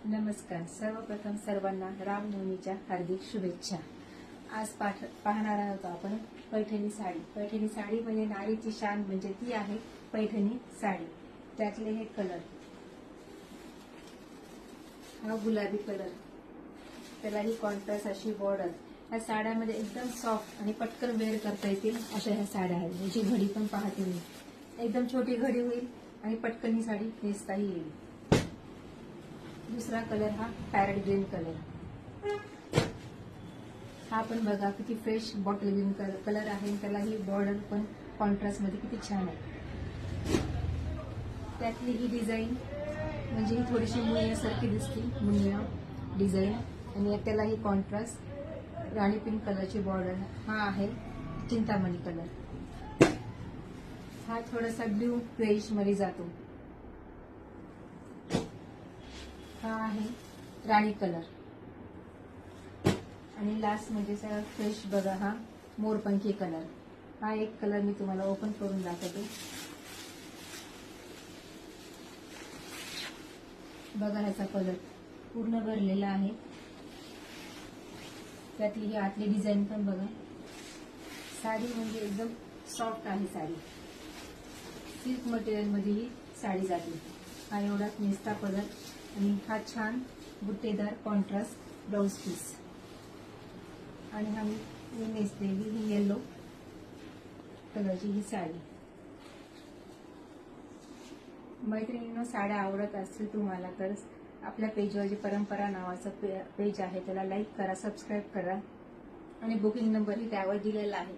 नमस्कार. सर्वप्रथम सर्वांना रामनवमीच्या हार्दिक शुभेच्छा. आज पाहणार आहोत आपण पैठणी साडी. पैठणी साडी म्हणजे नारीची शान म्हणजे ती आहे पैठणी साडी. त्यातले हे कलर, हा गुलाबी कलर, त्याला ही कॉन्ट्रास्ट अशी बॉर्डर. या साड्यामध्ये एकदम सॉफ्ट आणि पटकन वेअर करता येतील अशा ह्या साड्या आहेत. याची घडी पण पाहते मी, एकदम छोटी घडी होईल आणि पटकन ही साडी नेसताही येईल. दुसरा कलर हा पॅरेट ग्रीन कलर. हा पण बघा किती फ्रेश बॉटल ग्रीन कलर आहे. त्याला ही बॉर्डर पण कॉन्ट्रास्ट मध्ये किती छान आहे. त्यातली ही डिझाईन म्हणजे ही थोडीशी मुनियासारखी दिसते, मुनिया डिझाईन. आणि त्याला ही कॉन्ट्रास्ट राणी पिंक कलरची बॉर्डर. हा आहे चिंतामणी कलर. हा थोडासा ब्ल्यू ग्रेइश मध्ये जातो. हा आहे राणी कलर. आणि लास्ट म्हणजे सगळं फ्रेश बघा, हा मोरपंखी कलर. हा एक कलर मी तुम्हाला ओपन करून दाखवते. बघा ह्याचा कलर पूर्ण भरलेला आहे. त्यातली ही आतली डिझाईन पण बघा. साडी म्हणजे एकदम सॉफ्ट आहे साडी. सिल्क मटेरियल मध्ये ही साडी जाते. हा एवढा नेसता पदर आणि हा छान बुट्टेदार कॉन्ट्रास्ट ब्लाउज पीस. आणि हा मी नेसलेली ही येलो कलरची ही साडी. मैत्रिणींनो, साड्या आवडत असतील तुम्हाला तर आपल्या पेजवर जे परंपरा नावाचं पेज आहे त्याला लाईक करा, सबस्क्राईब करा. आणि बुकिंग नंबरही त्यावर दिलेला आहे.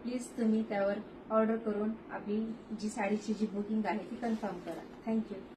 प्लीज तुम्ही त्यावर ऑर्डर करून आपली जी साडीची जी बुकिंग आहे ती कन्फर्म करा. थँक्यू.